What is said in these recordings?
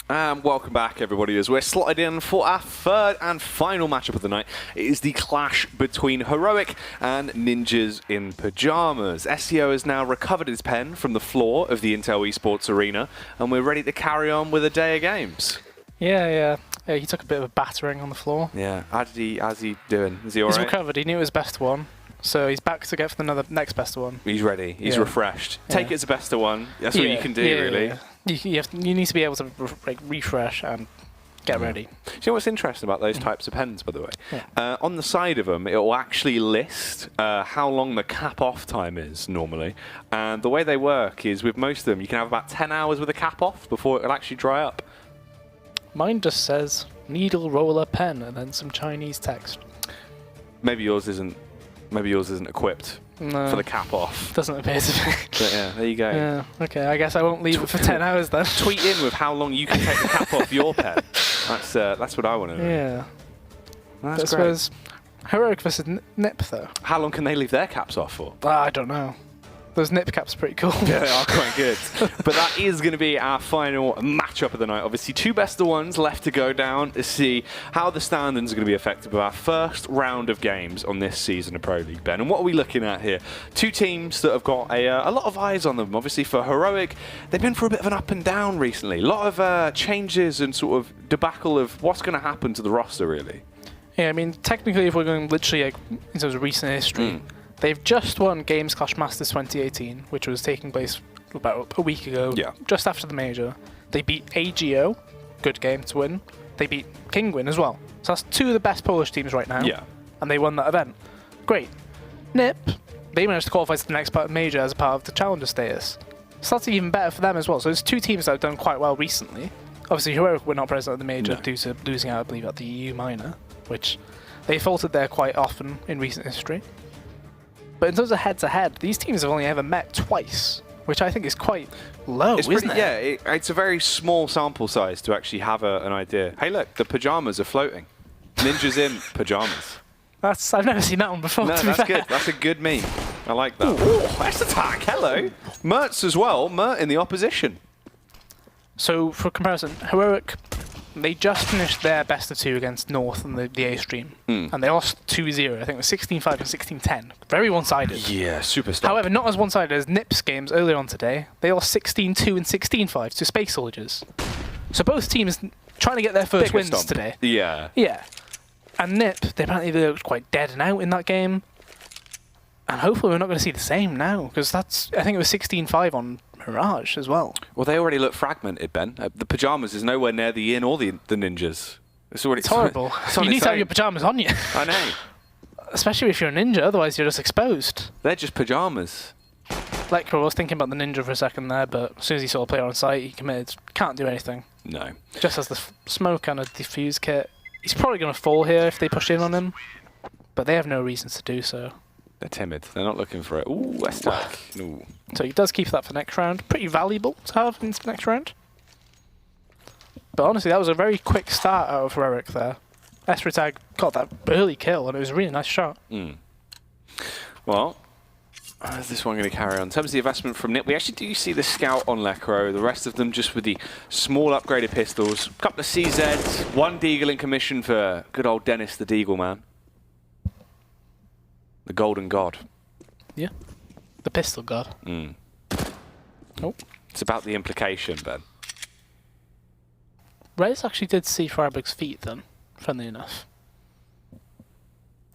And welcome back, everybody, as we're slotted in for our third and final matchup of the night. It is the clash between Heroic and Ninjas in Pyjamas. SEO has now recovered his pen from the floor of the Intel Esports Arena, and we're ready to carry on with a day of games. Yeah, he took a bit of a battering on the floor. Yeah, how's he doing? Is he all right? He's recovered. He knew it was best one, so he's back to get for the next best one. He's ready. He's refreshed. Take it as a best of one. That's what you can do, really. Yeah. You need to be able to refresh and get ready. Do you know what's interesting about those types of pens, by the way? Yeah. On the side of them, it will actually list how long the cap-off time is normally. And the way they work is, with most of them, you can have about 10 hours with a cap off before it'll actually dry up. Mine just says needle roller pen and then some Chinese text. Maybe yours isn't equipped for the cap off. Doesn't appear to be. But yeah, there you go. Yeah, okay, I guess I won't leave it for 10 hours then. Tweet in with how long you can take the cap off your pen. That's what I want to know. Yeah. That's I suppose Heroic versus Nip, though. How long can they leave their caps off for? I don't know. Those Nip caps are pretty cool. Yeah, they are quite good. But that is going to be our final matchup of the night. Obviously, two best of ones left to go down to see how the standings are going to be affected by our first round of games on this season of Pro League, Ben. And what are we looking at here? Two teams that have got a lot of eyes on them. Obviously, for Heroic, they've been for a bit of an up and down recently. A lot of changes and sort of debacle of what's going to happen to the roster, really. Yeah, I mean, technically, if we're going literally in terms of recent history, they've just won Games Clash Masters 2018, which was taking place about a week ago, just after the major. They beat AGO, good game to win. They beat Kingwin as well. So that's two of the best Polish teams right now. Yeah. And they won that event. Great. Nip, they managed to qualify to the next part of major as a part of the challenger status. So that's even better for them as well. So there's two teams that have done quite well recently. Obviously, Heroic were not present at the major due to losing out, I believe, at the EU minor, which they faltered there quite often in recent history. But in terms of head-to-head, these teams have only ever met twice, which I think is quite low, isn't it? Yeah, it's a very small sample size to actually have an idea. Hey, look, the pyjamas are floating. Ninjas in pyjamas. I've never seen that one before. No, that's good. That's a good meme. I like that. Ooh, nice attack. Hello. Mertz as well. Mert in the opposition. So, for comparison, Heroic, they just finished their best of two against North in the A stream, and they lost 2-0. I think it was 16-5 and 16-10. Very one-sided. Yeah, super stuff. However, not as one-sided as Nip's games earlier on today. They lost 16-2 and 16-5 to Space Soldiers. So both teams trying to get their first wins today. Yeah. Yeah. And Nip, they apparently looked quite dead and out in that game. And hopefully we're not going to see the same now, because I think it was 16-5 on Mirage as well. Well, they already look fragmented, Ben. The pyjamas is nowhere near the inn or the ninjas. It's horrible. You need to have your pyjamas on you. I know. Especially if you're a ninja, otherwise you're just exposed. They're just pyjamas. Lecro was thinking about the ninja for a second there, but as soon as he saw a player on site, he committed. Can't do anything. No. Just has the smoke and a defuse kit. He's probably going to fall here if they push in on him, but they have no reasons to do so. They're timid. They're not looking for it. Ooh, West attack. Ooh. So he does keep that for next round. Pretty valuable to have in the next round. But honestly, that was a very quick start out of Heroic there. Esritag got that early kill, and it was a really nice shot. Well, how's this one going to carry on? In terms of the investment from Nip, we actually do see the scout on Lecro. The rest of them just with the small upgraded pistols. A couple of CZs, one Deagle in commission for good old Dennis the Deagle man. The Golden God. Yeah. The Pistol God. Oh. It's about the implication, Ben. Rez actually did see Freiburg's feet then, funnily enough.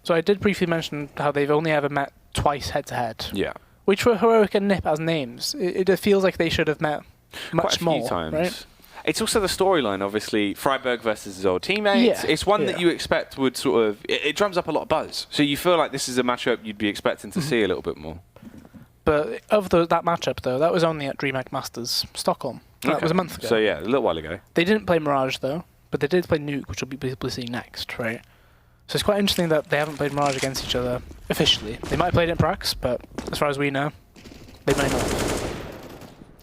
So I did briefly mention how they've only ever met twice head-to-head. Yeah. Which for Heroic and Nip as names, it feels like they should have met much more, times. Right? It's also the storyline, obviously, Freiburg versus his old teammates. Yeah, it's one that you expect would sort of... It drums up a lot of buzz. So you feel like this is a matchup you'd be expecting to see a little bit more. But of that matchup, though, that was only at DreamHack Masters Stockholm. That was a month ago. So yeah, a little while ago. They didn't play Mirage, though, but they did play Nuke, which we'll be seeing next, right? So it's quite interesting that they haven't played Mirage against each other officially. They might have played it in Prax, but as far as we know, they may not.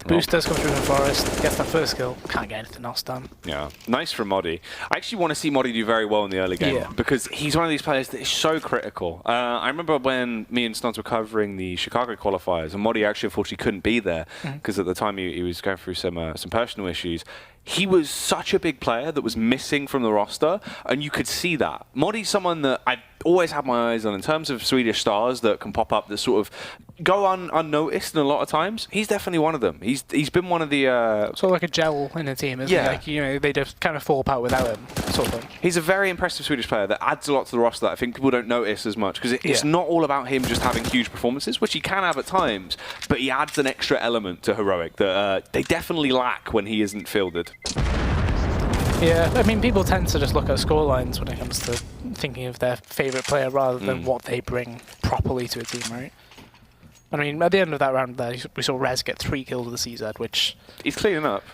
Boost does come through from Forest, gets that first kill, can't get anything else done. Yeah, nice from Modi. I actually want to see Modi do very well in the early game because he's one of these players that is so critical. I remember when me and Snods were covering the Chicago qualifiers and Modi actually unfortunately couldn't be there because at the time he was going through some personal issues. he was such a big player that was missing from the roster, and you could see that. Modi's someone that I've always had my eyes on in terms of Swedish stars that can pop up that sort of go unnoticed and a lot of times. He's definitely one of them. He's been one of the... sort of like a gel in a team, isn't he? Like, you know, they just kind of fall apart without him, sort of thing. He's a very impressive Swedish player that adds a lot to the roster that I think people don't notice as much, because it's not all about him just having huge performances, which he can have at times, but he adds an extra element to Heroic that they definitely lack when he isn't fielded. Yeah, I mean, people tend to just look at scorelines when it comes to thinking of their favourite player rather than what they bring properly to a team, right? I mean, at the end of that round there, we saw Rez get 3 kills with the CZ, which... He's cleaning up.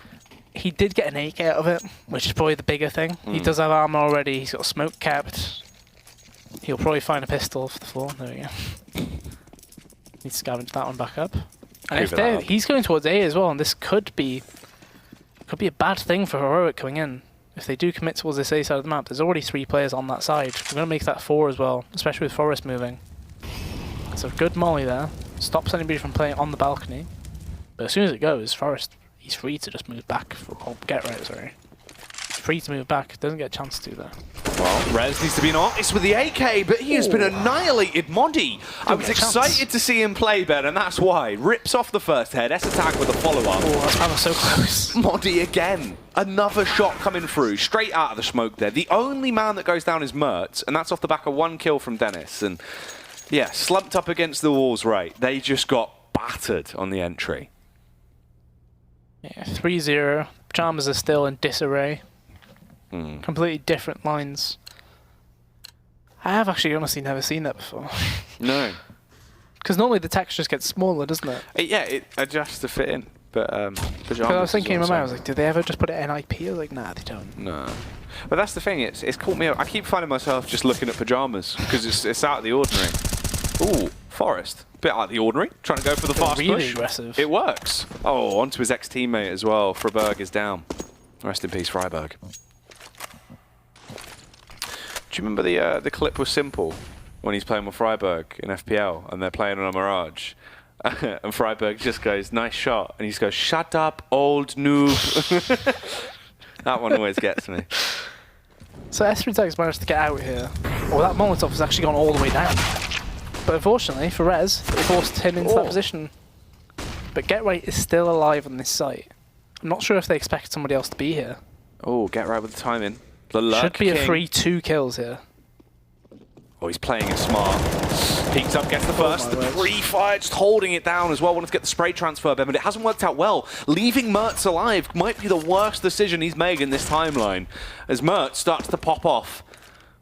He did get an AK out of it, which is probably the bigger thing. He does have armor already, he's got smoke capped. He'll probably find a pistol off the floor. There we go. Need to scavenge that one back up. And if he's going towards A as well, and this could be a bad thing for Heroic coming in. If they do commit towards this A side of the map, there's already 3 players on that side. We're going to make that 4 as well, especially with Forest moving. It's a good molly there. Stops anybody from playing on the balcony. But as soon as it goes, Forest, he's free to just move back. Get right, sorry. He's free to move back. Doesn't get a chance to though. Well, Rez needs to be an artist with the AK, but he has been annihilated. Modi, I was excited to see him play better, and that's why. Rips off the first head, S-attack with a follow-up. Oh, that was so close. Modi again. Another shot coming through, straight out of the smoke there. The only man that goes down is Mertz, and that's off the back of 1 kill from Dennis. And yeah, slumped up against the walls, right. They just got battered on the entry. Yeah, 3-0. Pajamas are still in disarray. Completely different lines. I have actually honestly never seen that before. No. Because normally the text just gets smaller, doesn't it? Yeah, it adjusts to fit in. But Pajamas I was thinking in my mind, I was like, did they ever just put it in IP? I was like, nah, they don't. No. But that's the thing, it's caught me up. I keep finding myself just looking at Pajamas, because it's out of the ordinary. Ooh, Forest. Bit out of the ordinary. Trying to go for the fast really push. Aggressive. It works. Oh, onto his ex-teammate as well. Freiburg is down. Rest in peace, Freiburg. Do you remember the clip with Simple when he's playing with Freiburg in FPL and they're playing on a Mirage? And Freiburg just goes, nice shot. And he just goes, shut up, old noob. That one always gets me. So S3 Tech's managed to get out here. Well, that Molotov has actually gone all the way down. But unfortunately for Rez, it forced him into that position. But Get Right is still alive on this site. I'm not sure if they expect somebody else to be here. Oh, Get Right with the timing. The luck should be king. A free 2 kills here. Oh, he's playing it smart. Peeks up, gets the first. The pre-fire, just holding it down as well. Wanted to get the spray transfer, but it hasn't worked out well. Leaving Mertz alive might be the worst decision he's made in this timeline, as Mertz starts to pop off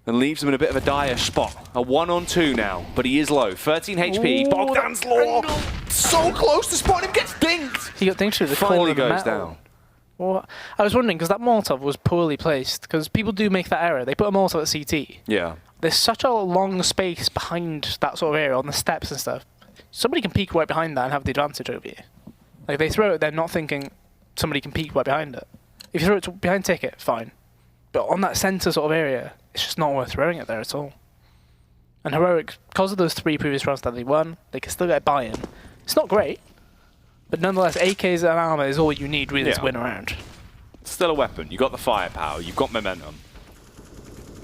and leaves him in a bit of a dire spot. A 1-on-2 now, but he is low. 13 HP. Ooh, Bogdan's Law. So close to spotting him, gets dinked. He got dinked through the Finally corner of the goes metal. down. Well, I was wondering, because that Molotov was poorly placed, because people do make that error. They put a Molotov at CT. Yeah. There's such a long space behind that sort of area, on the steps and stuff. Somebody can peek right behind that and have the advantage over you. Like, they throw it, they're not thinking somebody can peek right behind it. If you throw it behind Ticket, fine. But on that centre sort of area, it's just not worth throwing it there at all. And Heroic, because of those 3 previous rounds that they won, they can still get a buy-in. It's not great, but nonetheless, AKs and armor is all you need really to win a round. Still a weapon. You've got the firepower. You've got momentum.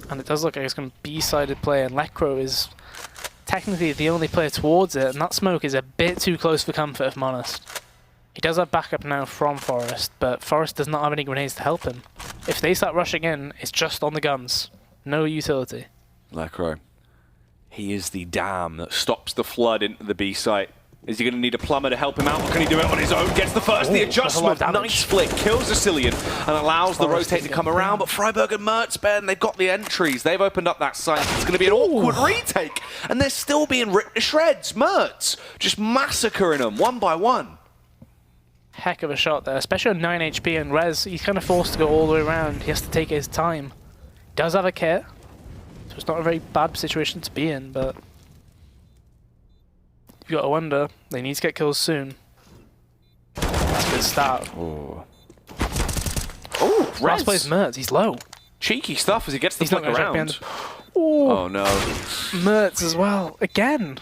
And it does look like it's going to be B-sided play, and Lekro is technically the only player towards it, and that smoke is a bit too close for comfort, if I'm honest. He does have backup now from Forest, but Forest does not have any grenades to help him. If they start rushing in, it's just on the guns. No utility. Lekro. He is the dam that stops the flood into the B site. Is he going to need a plumber to help him out, or can he do it on his own? Gets the first, the adjustment, nice flick, kills the Cillian, and allows the rotate to come around, but Freiburg and Mertz, Ben, they've got the entries. They've opened up that site. It's going to be an awkward retake, and they're still being ripped to shreds. Mertz just massacring them, one by one. Heck of a shot there, especially on 9 HP, and Rez, he's kind of forced to go all the way around. He has to take his time. He does have a kit, so it's not a very bad situation to be in, but you've got to wonder, they need to get kills soon. That's a good start. Oh, Last plays Mertz, he's low. Cheeky stuff as he gets the flick around. Oh no. Mertz as well, again.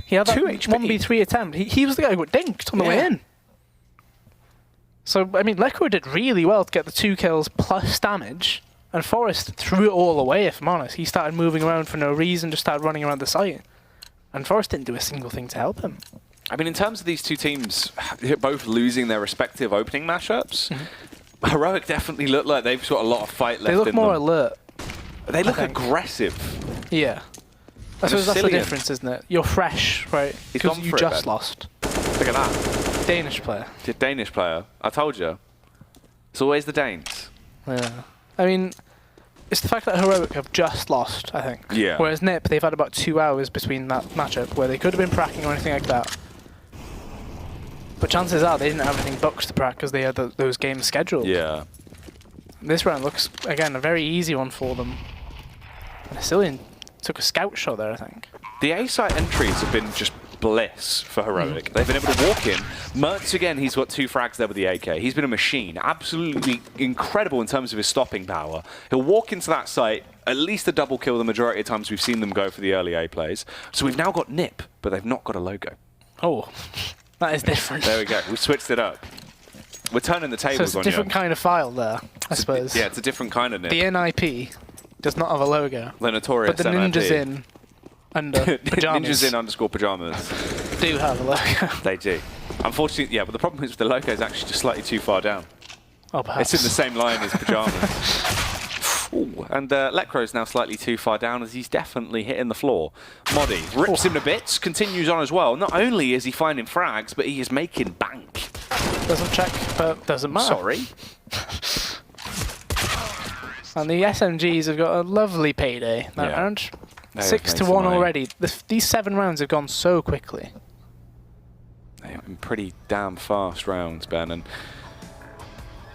He had that 1v3 attempt. He was the guy who got dinked on the way in. So, I mean, Lekro did really well to get the 2 kills plus damage, and Forest threw it all away, if I'm honest. He started moving around for no reason, just started running around the site. And Forest didn't do a single thing to help him. I mean, in terms of these two teams both losing their respective opening matchups, Heroic definitely look like they've got a lot of fight left in them. They look more alert. They look aggressive. Yeah. I suppose that's the difference, isn't it? You're fresh, right? Because you just lost. Look at that. Danish player. The Danish player. I told you. It's always the Danes. Yeah. I mean, it's the fact that Heroic have just lost, I think. Yeah. Whereas NiP, they've had about 2 hours between that matchup where they could have been pracking or anything like that. But chances are they didn't have anything booked to prac because they had those games scheduled. Yeah. This round looks, again, a very easy one for them. And Asilian took a scout shot there, I think. The A-site entries have been just bliss for Heroic. They've been able to walk in. Mertz, again, he's got 2 frags there with the AK. He's been a machine. Absolutely incredible in terms of his stopping power. He'll walk into that site, at least a double kill the majority of times we've seen them go for the early A plays. So we've now got NiP, but they've not got a logo. Oh, that is different. There we go. We've switched it up. We're turning the tables on you. So it's a different kind of file there, I suppose. Yeah, it's a different kind of NiP. The NIP does not have a logo. The notorious But the Ninjas in under pajamas. Ninjas in underscore pajamas. Do have a logo. They do. Unfortunately, yeah, but the problem is the logo is actually just slightly too far down. Oh, perhaps. It's in the same line as pajamas. Ooh, and Lekro's now slightly too far down as he's definitely hitting the floor. Modi rips him to bits, continues on as well. Not only is he finding frags, but he is making bank. Doesn't check, but doesn't matter. Sorry. And the SMGs have got a lovely payday that round. 6-1 already. These 7 rounds have gone so quickly. They've been pretty damn fast rounds, Ben, and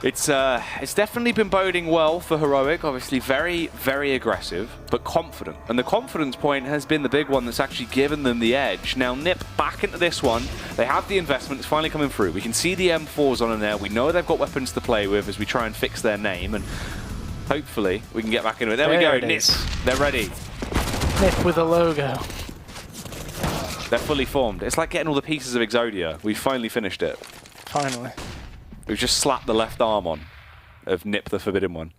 it's definitely been boding well for Heroic. Obviously, very, very aggressive, but confident. And the confidence point has been the big one that's actually given them the edge. Now, NiP back into this one. They have the investment. It's finally coming through. We can see the M4s on in there. We know they've got weapons to play with as we try and fix their name. And hopefully, we can get back into it. There we go, NiP. They're ready. NiP with a logo. They're fully formed. It's like getting all the pieces of Exodia. We've finally finished it. Finally. We've just slapped the left arm on of NiP the Forbidden One.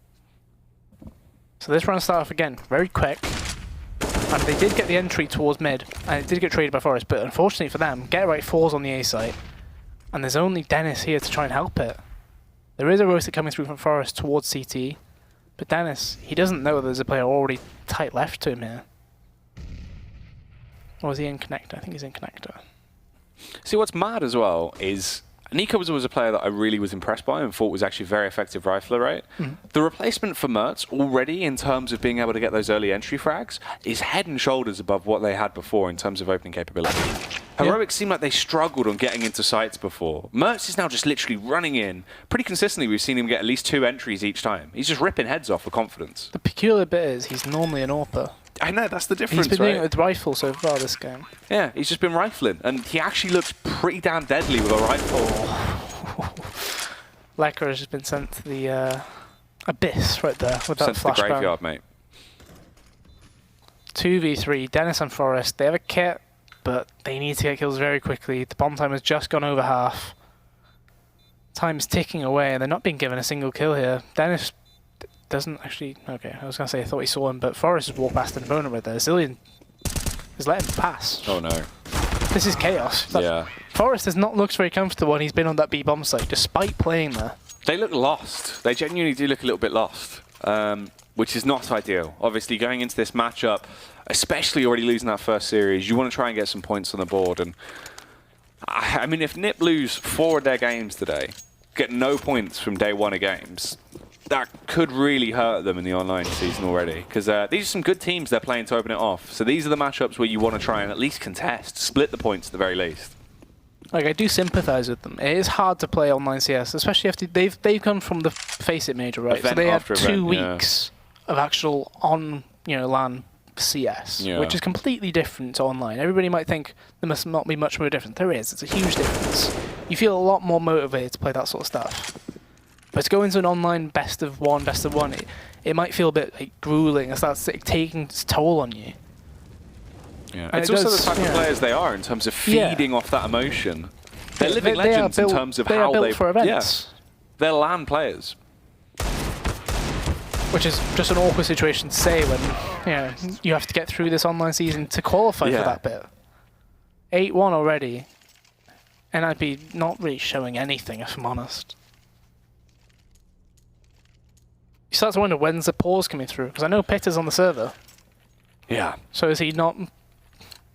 So this round started off again very quick. And they did get the entry towards mid. And it did get traded by Forest. But unfortunately for them, Get Right falls on the A site. And there's only Dennis here to try and help it. There is a roster coming through from Forest towards CT. But Dennis, he doesn't know there's a player already tight left to him here. Or is he in connector? I think he's in connector. See, what's mad as well is Nico was always a player that I really was impressed by and thought was actually a very effective rifler, right? The replacement for Mertz already in terms of being able to get those early entry frags is head and shoulders above what they had before in terms of opening capability. Heroic seemed like they struggled on getting into sites before. Mertz is now just literally running in. Pretty consistently, we've seen him get at least 2 entries each time. He's just ripping heads off with confidence. The peculiar bit is he's normally an AWPer. I know, that's the difference, He's been doing it with rifle so far this game. Yeah, he's just been rifling, and he actually looks pretty damn deadly with a rifle. Lekro has just been sent to the abyss right there with that flashbang. Sent to the graveyard, mate. 2v3, Dennis and Forest. They have a kit, but they need to get kills very quickly. The bomb time has just gone over half. Time's ticking away, and they're not being given a single kill here. Dennis doesn't actually... Okay, I was going to say I thought he saw him, but Forrest has walked past an opponent right there. Zillion is letting him pass. Oh no. This is chaos. Yeah. Forrest has not looked very comfortable when he's been on that B bomb site, despite playing there. They look lost. They genuinely do look a little bit lost, which is not ideal. Obviously, going into this matchup, especially already losing that first series, you want to try and get some points on the board. And I mean, if NiP lose 4 of their games today, get no points from day 1 of games, that could really hurt them in the online season already, because these are some good teams they're playing to open it off. So these are the matchups where you want to try and at least contest, split the points at the very least. Like, I do sympathise with them. It is hard to play online CS, especially after they've come from the Face It major, right? Event so they had after 2 event, weeks of actual LAN CS, which is completely different to online. Everybody might think there must not be much more different. There is. It's a huge difference. You feel a lot more motivated to play that sort of stuff. But to go into an online best of one, it might feel a bit like grueling. It starts taking its toll on you. Yeah. It's also the type of players they are in terms of feeding off that emotion. They're living legends in terms of how they... for events. They're LAN players. Which is just an awkward situation to say when you have to get through this online season to qualify for that bit. 8-1 already. And I'd be not really showing anything, if I'm honest. You start to wonder, when's the pause coming through? Because I know Pitter's on the server. Yeah. So is he not,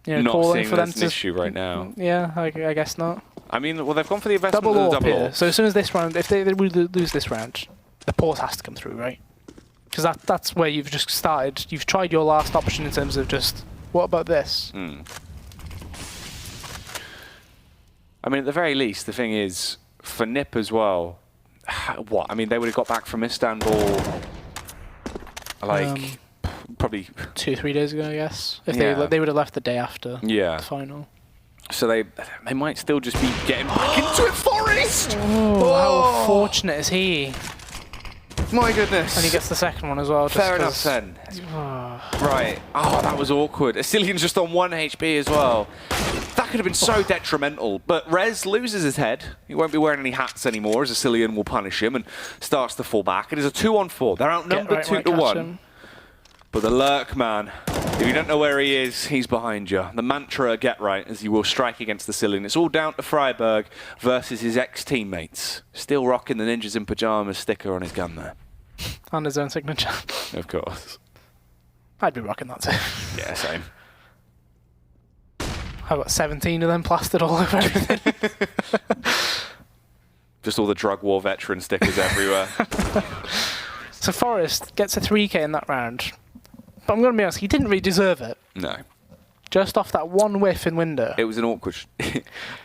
not calling seeing for them an to... issue right now. Yeah, I guess not. I mean, well, they've gone for the investment Double of the AWP double here. AWP. So as soon as this round, if they lose this round, the pause has to come through, right? Because that's where you've just started. You've tried your last option in terms of just, what about this? I mean, at the very least, the thing is, for NIP as well, what? I mean, they would have got back from Istanbul, like, probably 2-3 days ago, I guess. If Yeah. they would have left the day after Yeah. the final. So they might still just be getting back into it. Forest! Oh, how fortunate is he? My goodness. And he gets the second one as well. Just Fair enough then. Right. Oh, that was awkward. Asilian's just on 1 HP as well. That could have been so detrimental. But Rez loses his head. He won't be wearing any hats anymore, as Asilian will punish him and starts to fall back. It is a 2-on-4. They're outnumbered 2-1. But the Lurk, man, if you don't know where he is, he's behind you. The mantra, get right, as you will strike against the Cillian. It's all down to Freiburg versus his ex-teammates. Still rocking the Ninjas in Pyjamas sticker on his gun there. And his own signature. Of course. I'd be rocking that too. Yeah, same. I've got 17 of them plastered all over everything. Just all the drug war veteran stickers everywhere. So Forest gets a 3k in that round. But I'm going to be honest, he didn't really deserve it. No. Just off that one whiff in window. It was an awkward...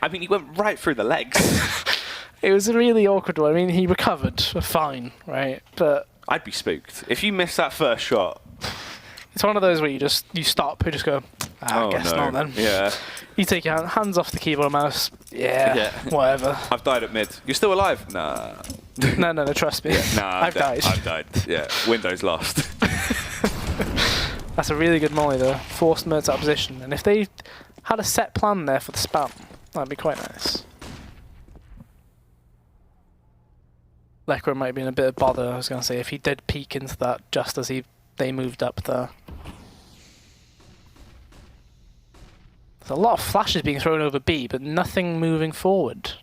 I mean, he went right through the legs. It was a really awkward one. I mean, he recovered fine, right? But I'd be spooked. If you miss that first shot... It's one of those where you stop, you just go, I guess no. not then. Yeah. You take your hands off the keyboard and mouse. Yeah. Whatever. I've died at mid. You're still alive? Nah. No, trust me. Yeah, nah, I've died. I've died. Yeah. Windows lost. That's a really good molly though. Forced Mertz out of position. And if they had a set plan there for the spam, that'd be quite nice. Lekra might be in a bit of bother, I was going to say, if he did peek into that just as they moved up there. There's a lot of flashes being thrown over B, but nothing moving forward.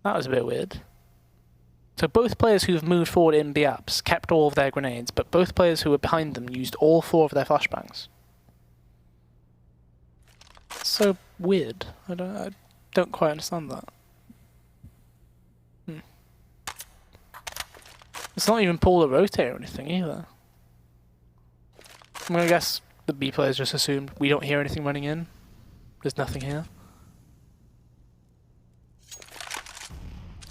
That was a bit weird. So both players who've moved forward in B-apps kept all of their grenades, but both players who were behind them used all 4 of their flashbangs. So weird. I don't quite understand that. It's not even pull or rotate or anything either. I'm going to guess the B players just assumed we don't hear anything running in. There's nothing here.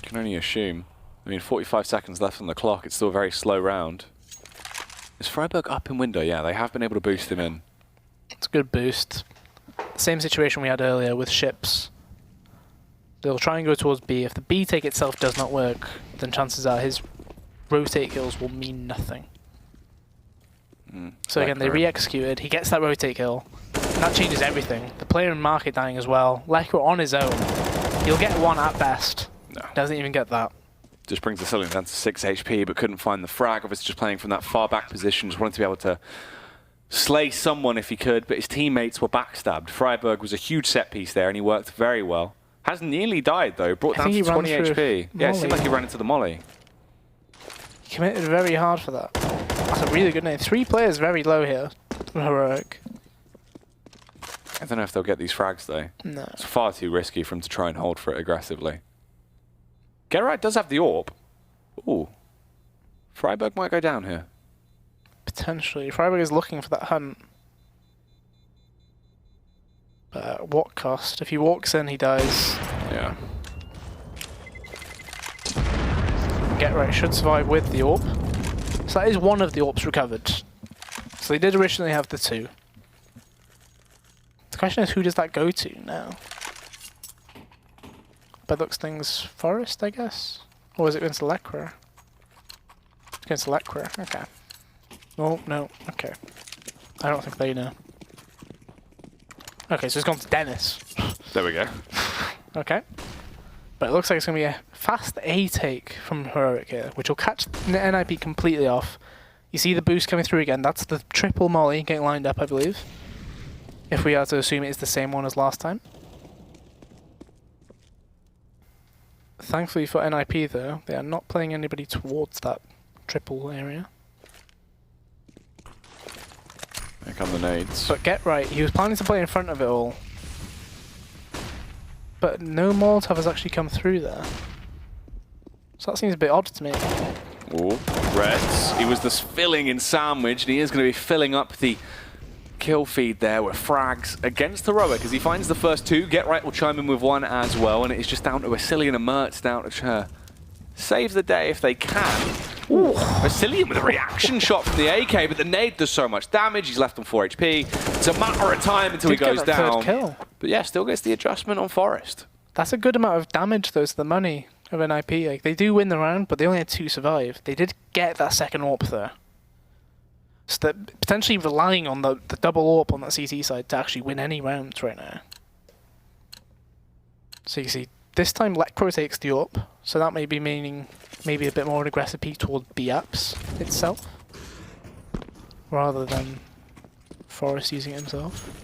Can only assume. I mean, 45 seconds left on the clock. It's still a very slow round. Is Freiburg up in window? Yeah, they have been able to boost him in. It's a good boost. Same situation we had earlier with ships. They'll try and go towards B. If the B take itself does not work, then chances are his rotate kills will mean nothing. So again, they re-executed. He gets that rotate kill. And that changes everything. The player in market dying as well. Lekra on his own. He'll get 1 at best. No. Doesn't even get that. Just brings the Cillian down to 6 HP, but couldn't find the frag. Obviously just playing from that far back position. Just wanted to be able to slay someone if he could, but his teammates were backstabbed. Freiburg was a huge set piece there, and he worked very well. Has nearly died, though. Brought down to 20 HP. Yeah, it seemed like he ran into the molly. He committed very hard for that. That's a really good name. 3 players very low here. Heroic. I don't know if they'll get these frags, though. No. It's far too risky for him to try and hold for it aggressively. Geralt does have the AWP. Ooh. Freiburg might go down here. Potentially. Freiburg is looking for that hunt. But at what cost? If he walks in, he dies. Yeah. Get right should survive with the AWP. So that is one of the AWPs recovered. So they did originally have the 2. The question is, who does that go to now? By looks things Forest, I guess? Or is it against Lekra? It's against Lekra, okay. Oh, no, okay. I don't think they know. Okay, so it's gone to Dennis. There we go. Okay. But it looks like it's going to be a fast A take from Heroic here, which will catch NIP completely off. You see the boost coming through again. That's the triple molly getting lined up, I believe. If we are to assume it's the same one as last time. Thankfully for NIP though, they are not playing anybody towards that triple area. Here come the nades. But get right, he was planning to play in front of it all. But no Molotov has actually come through there. So that seems a bit odd to me. Oh, Reds. He was just filling in sandwich, and he is going to be filling up the kill feed there with frags against Heroic as he finds the first two. Get Right will chime in with one as well, and it is just down to Vasilian and Mertz down to save the day if they can. Ooh, Vasilian with a reaction shot from the AK, but the nade does so much damage. He's left on 4 HP. It's a matter of time until he goes down. Kill. But yeah, still gets the adjustment on Forest. That's a good amount of damage though to the money of NIP. Like, they do win the round, but they only had 2 survive. They did get that second AWP there. So they're potentially relying on the double AWP on that CT side to actually win any rounds right now. So you see, this time Lecro takes the AWP, so that may be meaning maybe a bit more an aggressive peek toward B-Apps itself, rather than Forest using it himself.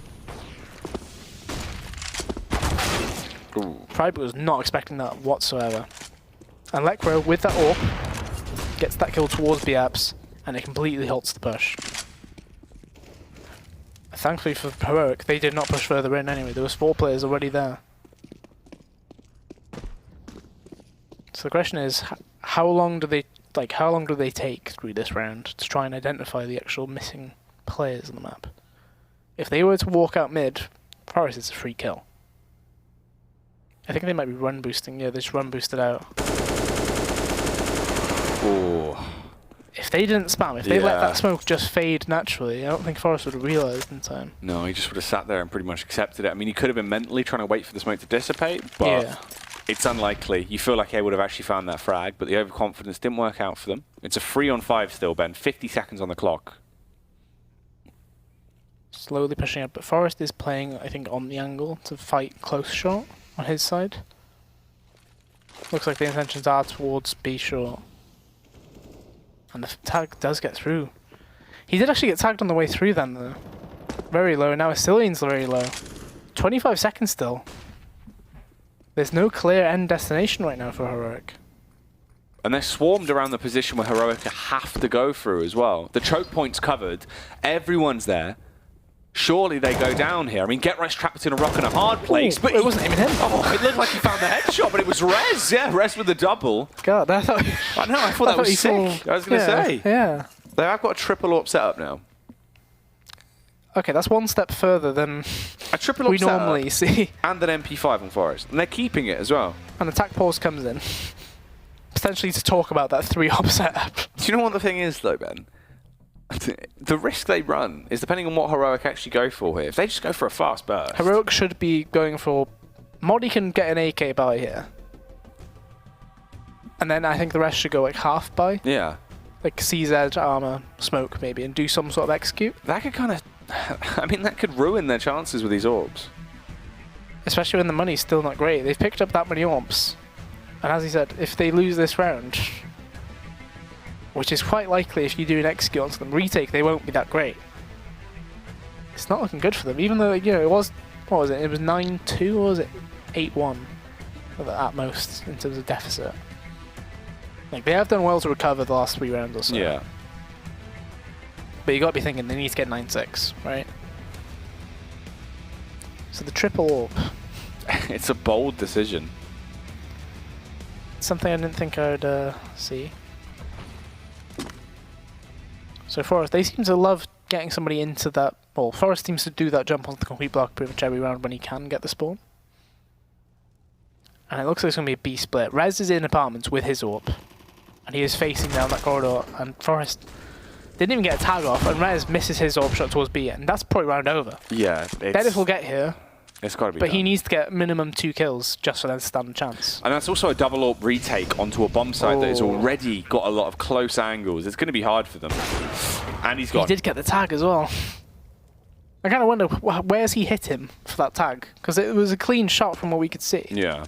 Pride was not expecting that whatsoever. And Lecro, with that AWP, gets that kill towards B-Apps, and it completely halts the push. Thankfully for Heroic, they did not push further in anyway. There was 4 players already there. So the question is, how long do they take through this round to try and identify the actual missing players on the map? If they were to walk out mid, Forest is a free kill. I think they might be run boosting. Yeah, they just run boosted out. Ooh. If they didn't spam, if they let that smoke just fade naturally, I don't think Forest would have realised in time. No, he just would have sat there and pretty much accepted it. I mean, he could have been mentally trying to wait for the smoke to dissipate, but it's unlikely. You feel like he would have actually found that frag, but the overconfidence didn't work out for them. It's a 3-on-5 still, Ben. 50 seconds on the clock. Slowly pushing up, but Forest is playing, I think, on the angle to fight close short on his side. Looks like the intentions are towards B short. And the tag does get through. He did actually get tagged on the way through then, though. Very low. Now Asilian's very low. 25 seconds still. There's no clear end destination right now for Heroic. And they're swarmed around the position where Heroic have to go through as well. The choke point's covered. Everyone's there. Surely they go down here. I mean, Get Right's trapped in a rock and a hard place, but it wasn't even him. Oh, it looked like he found the headshot, but it was Rez. Yeah, Rez with the double. God, I thought... I know, I thought that was sick. I was going to say. Yeah. They have got a triple AWP set up now. Okay, that's one step further than a triple AWP we normally see. And an MP5 on Forest. And they're keeping it as well. And attack pause comes in. Potentially to talk about that 3-AWP setup. Do you know what the thing is, though, Ben? The risk they run is depending on what Heroic actually go for here. If they just go for a fast burst... Heroic should be going for... Modi can get an AK buy here. And then I think the rest should go like half buy. Yeah. Like CZ, armor, smoke maybe, and do some sort of execute. That could kind of... I mean, that could ruin their chances with these orbs. Especially when the money's still not great. They've picked up that many orbs. And as he said, if they lose this round... Which is quite likely if you do an execute onto them. Retake, they won't be that great. It's not looking good for them, even though, you know, it was, what was it? It was 9-2 or was it 8-1 at most in terms of deficit. Like, they have done well to recover the last 3 rounds or so. Yeah. But you got to be thinking they need to get 9-6, right? So the triple AWP. It's a bold decision. Something I didn't think I'd see. So Forest, they seem to love getting somebody into that... Well, Forest seems to do that jump onto the complete block pretty much every round when he can get the spawn. And it looks like it's going to be a B split. Rez is in apartments with his AWP. And he is facing down that corridor. And Forest didn't even get a tag off. And Rez misses his AWP shot towards B. And that's probably round over. Yeah. Dennis will get here. It's got to be But done. he needs to get minimum 2 kills just for them to stand a chance. And that's also a double AWP retake onto a bomb site that has already got a lot of close angles. It's going to be hard for them. And he's got... He did get the tag as well. I kind of wonder, where's he hit him for that tag? Because it was a clean shot from what we could see. Yeah.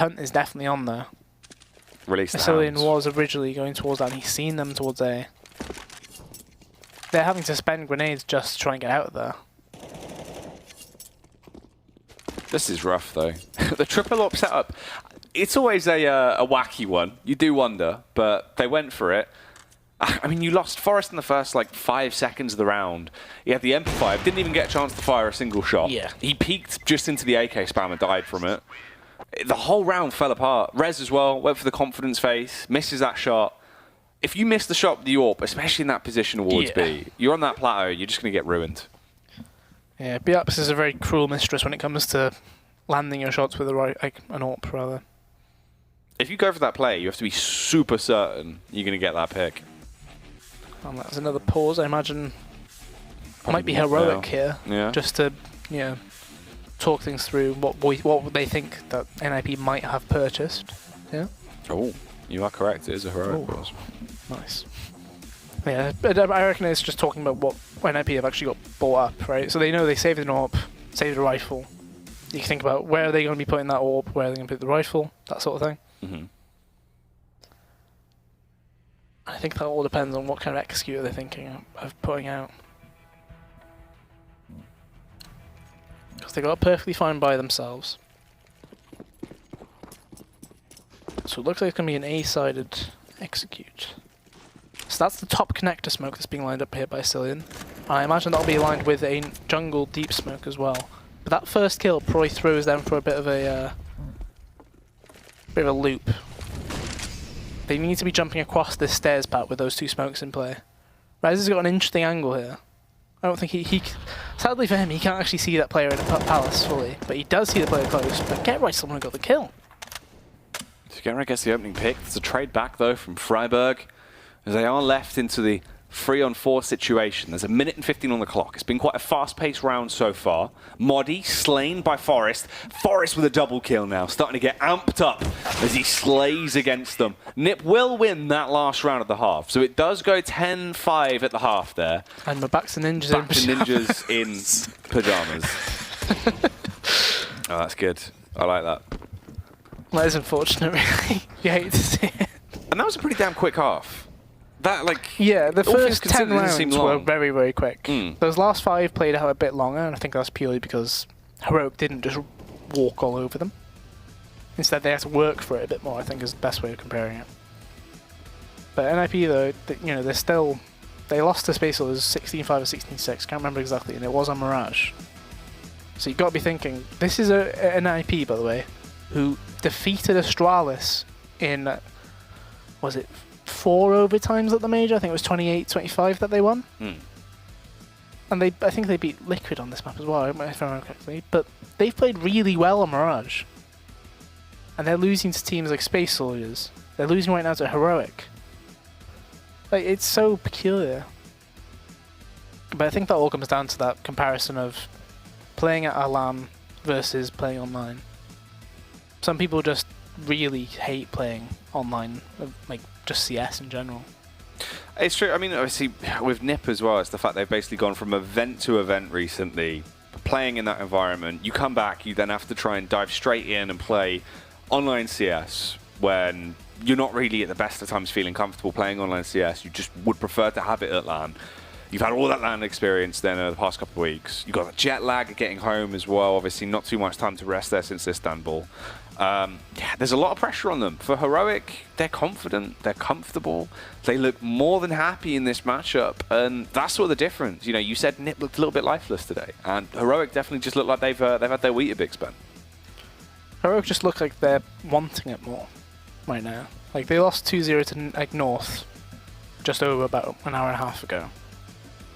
hunt is definitely on there. Release the Sicilian hounds. was originally going towards that, and he's seen them towards A. They're having to spend grenades just to try and get out of there. This is rough, though. The triple AWP setup, it's always a wacky one. You do wonder, but they went for it. I mean, you lost Forrest in the first, 5 seconds of the round. He had the MP5, didn't even get a chance to fire a single shot. Yeah. He peeked just into the AK spam and died from it. The whole round fell apart. Rez as well, went for the confidence face, misses that shot. If you miss the shot with the AWP, especially in that position towards B, you're on that plateau, you're just going to get ruined. Yeah, B-Ups is a very cruel mistress when it comes to landing your shots with the right, an AWP rather. If you go for that play, you have to be super certain you're going to get that pick. And that's another pause, I imagine. Might be heroic here, just to, talk things through what they think that NIP might have purchased. Yeah. Oh, you are correct. It is a heroic pause. Nice. Yeah, but I reckon it's just talking about what NIP have actually got bought up, right? So they know they saved an AWP, saved a rifle. You can think about where are they going to be putting that AWP, where are they going to put the rifle, that sort of thing. Mm-hmm. I think that all depends on what kind of executor they're thinking of putting out. Because they got perfectly fine by themselves. So it looks like it's going to be an A-sided execute. So that's the top connector smoke that's being lined up here by Cillian. I imagine that'll be aligned with a jungle deep smoke as well. But that first kill probably throws them for a bit of a loop. They need to be jumping across this stairs path with those two smokes in play. Rez has got an interesting angle here. I don't think he sadly for him, he can't actually see that player in the palace fully, but he does see the player close. But Get Right, someone got the kill. So Get Right gets the opening pick. There's a trade back though from Freiburg, as they are left into the 3-on-4 situation. There's a minute and 15 on the clock. It's been quite a fast-paced round so far. Moddy slain by Forrest. Forrest with a double kill now, starting to get amped up as he slays against them. Nip will win that last round at the half, so it does go 10-5 at the half there. And we're back to ninjas Back to ninjas in pyjamas. Oh, that's good. I like that. That is unfortunate, really. You hate to see it. And that was a pretty damn quick half. That, yeah, the all things first 10 considered, didn't seem rounds were long. very, very quick. Those last 5 played out a bit longer, and I think that's purely because Heroic didn't just walk all over them. Instead, they had to work for it a bit more, I think is the best way of comparing it. But NIP, though, they're still... They lost to Space Soldiers 16-5 or 16-6, can't remember exactly, and it was on Mirage. So you've got to be thinking, this is an NIP, by the way, who defeated Astralis in... Was it 4 overtimes at the major? I think it was 28-25 that they won. And I think they beat Liquid on this map as well, if I remember correctly. But they've played really well on Mirage. And they're losing to teams like Space Soldiers. They're losing right now to Heroic. It's so peculiar. But I think that all comes down to that comparison of playing at LAN versus playing online. Some people just really hate playing online, just CS in general. It's true. I mean, obviously, with Nip as well, it's the fact they've basically gone from event to event recently, playing in that environment. You come back, you then have to try and dive straight in and play online CS when you're not really at the best of times feeling comfortable playing online CS. You just would prefer to have it at LAN. You've had all that LAN experience then the past couple of weeks. You've got the jet lag of getting home as well. Obviously, not too much time to rest there since Istanbul. There's a lot of pressure on them. For Heroic, they're confident, they're comfortable, they look more than happy in this matchup, and that's sort of the difference. You said Nip looked a little bit lifeless today, and Heroic definitely just looked like they've had their wheat a big spend. Heroic just look like they're wanting it more right now. They lost 2-0 to North just over about an hour and a half ago.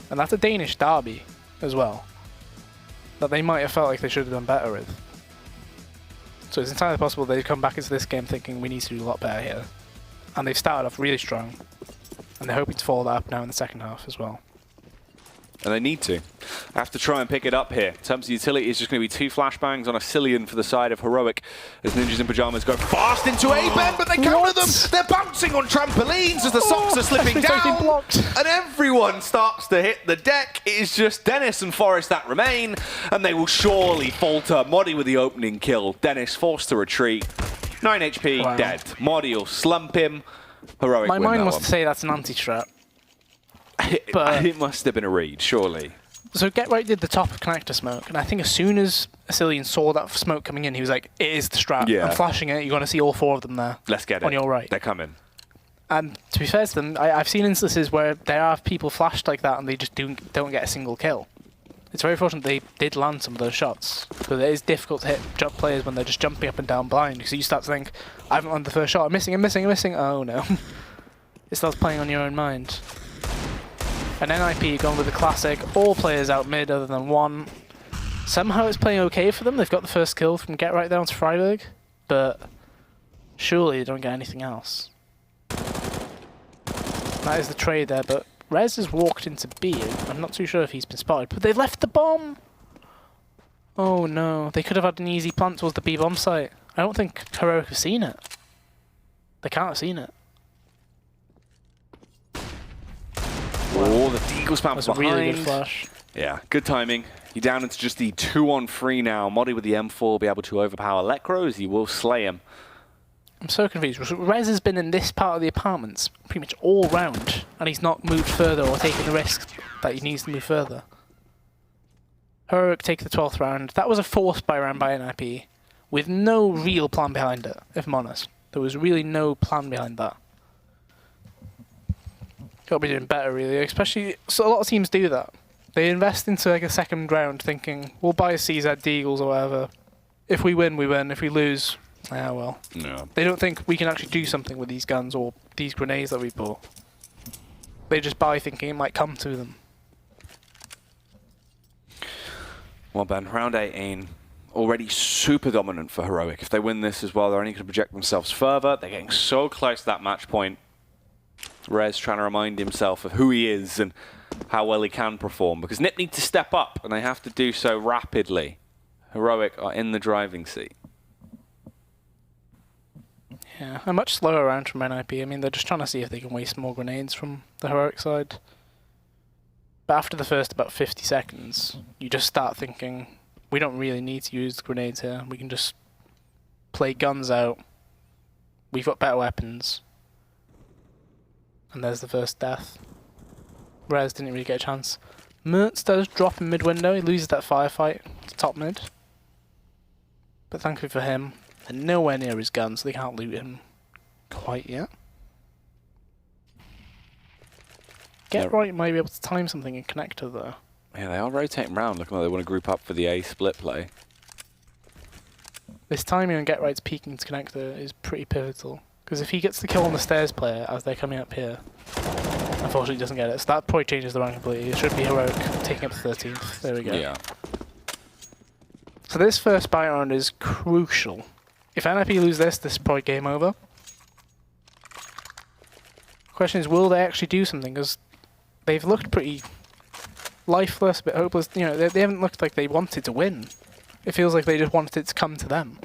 And that's a Danish derby as well, that they might have felt like they should have done better with. So it's entirely possible they've come back into this game thinking we need to do a lot better here. And they've started off really strong. And they're hoping to follow that up now in the second half as well. And they need to. I have to try and pick it up here. In terms of utility, it's just going to be 2 flashbangs on a Cillian for the side of Heroic as Ninjas in Pyjamas go fast into A-Ben, but they counter them! They're bouncing on trampolines as the socks are slipping down, and everyone starts to hit the deck. It is just Dennis and Forrest that remain, and they will surely falter. Moddy with the opening kill. Dennis forced to retreat. 9 HP, Wow. dead. Modi will slump him. Heroic My win mind that wants one. to say that's an anti-strat. But It must have been a read, surely. so Get Right did the top of connector smoke, and I think as soon as Asilian saw that smoke coming in, he was like, "It is the strat. Yeah. I'm flashing it. You're going to see all 4 of them there." Let's get it. On your right. They're coming. And to be fair to them, I've seen instances where there are people flashed like that and they just don't get a single kill. It's very fortunate they did land some of those shots, but it is difficult to hit jump players when they're just jumping up and down blind, because you start to think, I haven't landed the first shot, I'm missing, oh no. It starts playing on your own mind. And NIP gone with the classic, all players out mid other than one. Somehow it's playing okay for them, they've got the first kill from Get Right down to Freiburg, but surely they don't get anything else. That is the trade there, but Rez has walked into B. I'm not too sure if he's been spotted, but they've left the bomb! Oh no, they could have had an easy plant towards the B bomb site. I don't think Heroic have seen it. They can't have seen it. Oh, the Deagle spam That's a behind. really good flash. Yeah, good timing. You're down into just the 2-on-3 now. Modi with the M4 will be able to overpower Lekros. He will slay him. I'm so confused. Rez has been in this part of the apartments pretty much all round, and he's not moved further or taken the risk that he needs to move further. Heroic take the 12th round. That was a forced buy round by NIP, with no real plan behind it, if I'm honest. There was really no plan behind that. Got to be doing better, really. Especially, so a lot of teams do that. They invest into like a second round thinking, we'll buy a CZ Deagles or whatever. If we win, we win. If we lose, ah well. No. They don't think we can actually do something with these guns or these grenades that we bought. They just buy thinking it might come to them. Well, Ben, round 18, already super dominant for Heroic. If they win this as well, they're only going to project themselves further. They're getting so close to that match point. Rez trying to remind himself of who he is and how well he can perform, because NIP need to step up, and they have to do so rapidly. Heroic are in the driving seat. Yeah, a much slower round from NIP. I mean, they're just trying to see if they can waste more grenades from the Heroic side. But after the first about 50 seconds, you just start thinking, we don't really need to use the grenades here. We can just play guns out. We've got better weapons. And there's the first death. Rez didn't really get a chance. Mertz does drop in mid-window. He loses that firefight to top mid. But thankfully for him, they're nowhere near his gun, so they can't loot him quite yet. Get Right might be able to time something in connector though. Yeah, they are rotating around, looking like they want to group up for the A split play. This timing on Get Right's peeking to connector is pretty pivotal. Because if he gets the kill on the stairs player as they're coming up here, unfortunately he doesn't get it. So that probably changes the round completely. It should be Heroic taking up the 13th. There we go. Yeah. So this first buy round is crucial. If NIP lose this, this is probably game over. The question is, will they actually do something? Because they've looked pretty lifeless, a bit hopeless. You know, they haven't looked like they wanted to win. It feels like they just wanted it to come to them.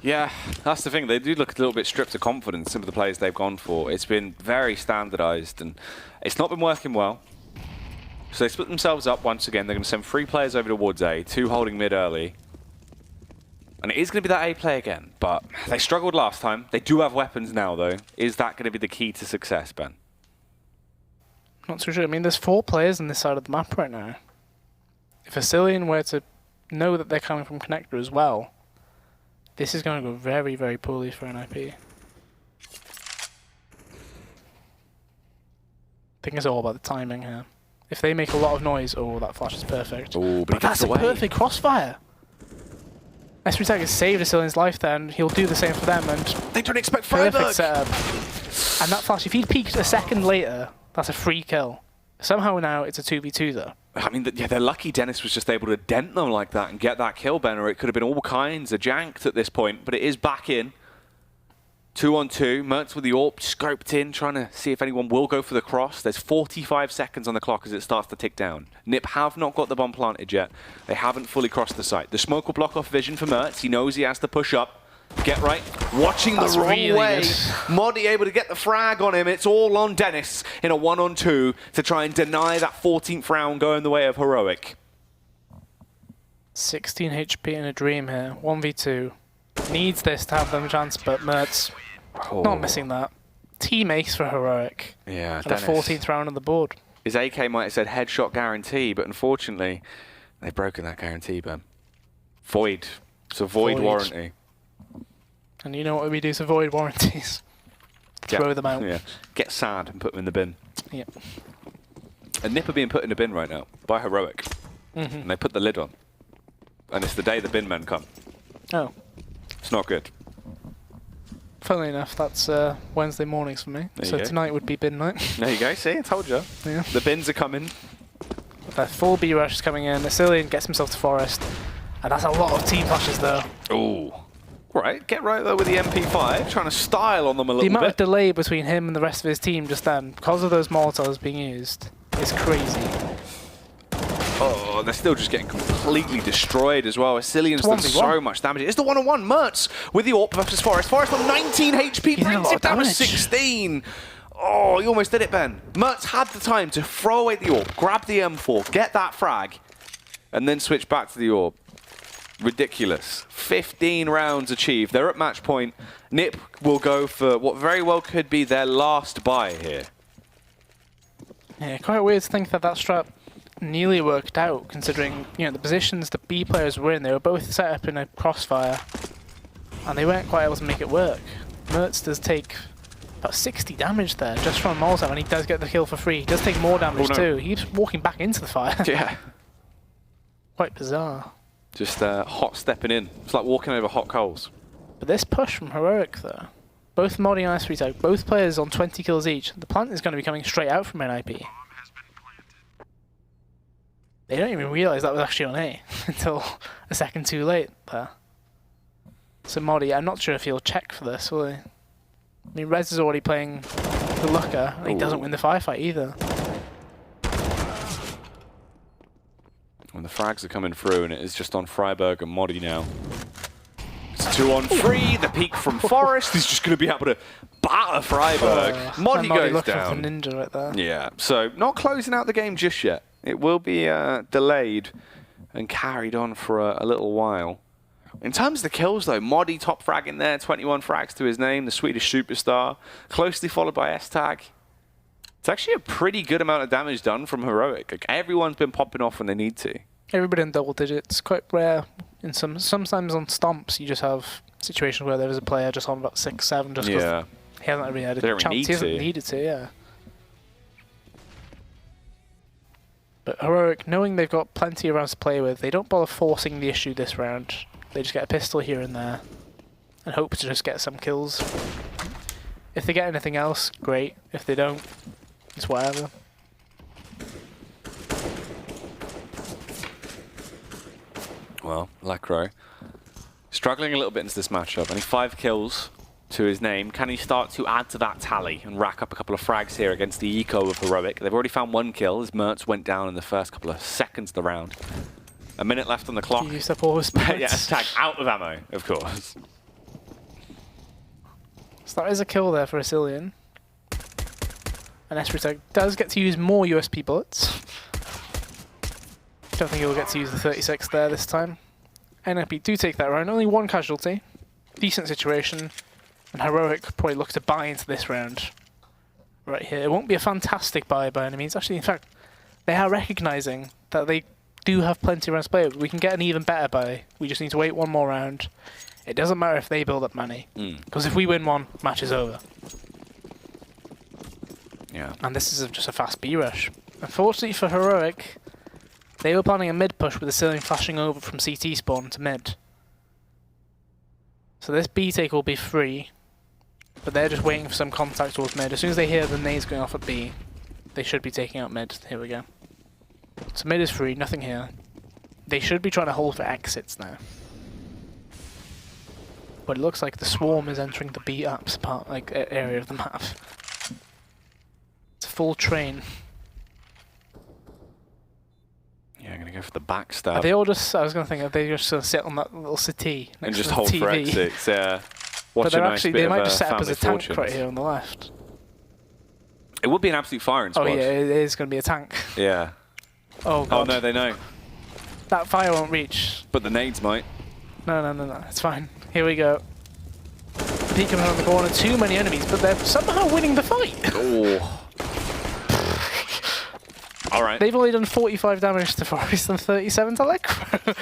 Yeah, that's the thing. They do look a little bit stripped of confidence, some of the players they've gone for. It's been very standardized, and it's not been working well. So they split themselves up once again. They're going to send 3 players over towards A, 2 holding mid early. And it is going to be that A play again, but they struggled last time. They do have weapons now, though. Is that going to be the key to success, Ben? Not so sure. I mean, there's 4 players on this side of the map right now. If Asilian were to know that they're coming from connector as well, this is going to go very, very poorly for NIP. I think it's all about the timing here. If they make a lot of noise, oh, that flash is perfect. Oh, but that's a perfect crossfire. S3 has saved Asilian's life there, and he'll do the same for them. And they don't expect perfect Freiburg. setup. And that flash, if he'd peeked a second later, that's a free kill. Somehow now it's a 2v2 though. I mean, yeah, they're lucky Dennis was just able to dent them like that and get that kill, Ben, or it could have been all kinds of janked at this point, but it is back in. 2-on-2, Mertz with the AWP scoped in, trying to see if anyone will go for the cross. There's 45 seconds on the clock as it starts to tick down. NIP have not got the bomb planted yet. They haven't fully crossed the site. The smoke will block off vision for Mertz. He knows he has to push up. Get Right, watching the wrong really way. good. Modi able to get the frag on him. It's all on Dennis in a 1-on-2 to try and deny that 14th round going the way of Heroic. 16 HP in a dream here. 1v2. Needs this to have them a chance, but Mertz not missing that. Team ace for Heroic. Yeah, and a 14th round on the board. His AK might have said headshot guarantee, but unfortunately, they've broken that guarantee, Ben. Void. It's a void warranty. And you know what we do to void warranties? Throw them out. Yeah. Get sad and put them in the bin. Yep. And Nip are being put in the bin right now by Heroic. And they put the lid on. And it's the day the bin men come. Oh. It's not good. Funnily enough, that's Wednesday mornings for me. So tonight would be bin night. There you go. See, I told you. Yeah. The bins are coming. The full B rush is coming in. Asilian gets himself to Forest. And that's a lot of team flashes though. Ooh. Right, get right there with the MP5, trying to style on them a little bit. The amount of delay between him and the rest of his team just then, because of those Molotovs being used, is crazy. Oh, they're still just getting completely destroyed as well. Asilian's done so much damage. It's the one-on-one. Mertz with the AWP versus Forest. Forest on 19 HP, brings it down to 16. Oh, he almost did it, Ben. Mertz had the time to throw away the AWP, grab the M4, get that frag, and then switch back to the AWP. Ridiculous. 15 rounds achieved. They're at match point. Nip will go for what very well could be their last buy here. Yeah, quite weird to think that that strat nearly worked out, considering the positions the B players were in. They were both set up in a crossfire, and they weren't quite able to make it work. Mertz does take about 60 damage there just from a Molotov, and he does get the kill for free. He does take more damage too. He keeps walking back into the fire. Yeah. Quite bizarre. Just hot stepping in. It's like walking over hot coals. But this push from Heroic though, both Modi and Ice both players on 20 kills each. The plant is going to be coming straight out from NIP. They don't even realise that was actually on A until a second too late there. So Modi, I'm not sure if he'll check for this, will he? I mean, Rez is already playing the looker, and he doesn't win the firefight either. When the frags are coming through, and it is just on Freiberg and Modi now. It's 2-on-3, the peek from Forest. He's just going to be able to batter Freiberg. Modi goes down. For the ninja right there. Yeah, so not closing out the game just yet. It will be delayed and carried on for a little while. In terms of the kills, though, Modi top frag in there, 21 frags to his name, the Swedish superstar, closely followed by S-Tag. It's actually a pretty good amount of damage done from Heroic. Like, everyone's been popping off when they need to. Everybody in double digits. Quite rare. In sometimes on stomps, you just have situations where there is a player just on about 6, 7, just because he hasn't really had a chance. He hasn't needed to, yeah. But Heroic, knowing they've got plenty of rounds to play with, they don't bother forcing the issue this round. They just get a pistol here and there and hope to just get some kills. If they get anything else, great. If they don't, it's whatever. Well, Lacroix struggling a little bit into this matchup. Only 5 kills to his name. Can he start to add to that tally and rack up a couple of frags here against the eco of Heroic? They've already found 1 kill as Mertz went down in the first couple of seconds of the round. A minute left on the clock. He used up all his bullets. Yeah, tag out of ammo, of course. So that is a kill there for Asilian. And Espritag does get to use more USP bullets. Don't think he'll get to use the 36 there this time. NIP do take that round. Only 1 casualty. Decent situation. And Heroic probably look to buy into this round. Right here. It won't be a fantastic buy by any means. Actually, in fact, they are recognising that they do have plenty of rounds to play with. We can get an even better buy. We just need to wait 1 more round. It doesn't matter if they build up money. Because if we win 1, match is over. Yeah. And this is just a fast B rush. Unfortunately for Heroic, they were planning a mid push with the ceiling flashing over from CT spawn to mid. So this B take will be free, but they're just waiting for some contact towards mid. As soon as they hear the nades going off at B, they should be taking out mid. Here we go. So mid is free, nothing here. They should be trying to hold for exits now. But it looks like the swarm is entering the B apps part, area of the map. It's a full train. Yeah, I'm going to go for the backstab. Are they all just, I was going to think, are they just going to sit on that little settee next and just to the hold TV? for exits, yeah. Watch But they're a nice actually, bit they of might just set up as a tank fortunes. right here on the left. It would be an absolute firing squad. Oh yeah, it is going to be a tank. Yeah. Oh god. Oh no, they know. That fire won't reach. But the nades might. No, it's fine. Here we go. P coming around the corner, too many enemies, but they're somehow winning the fight. Oh. All right. They've only done 45 damage to Forest and 37 to Lekro.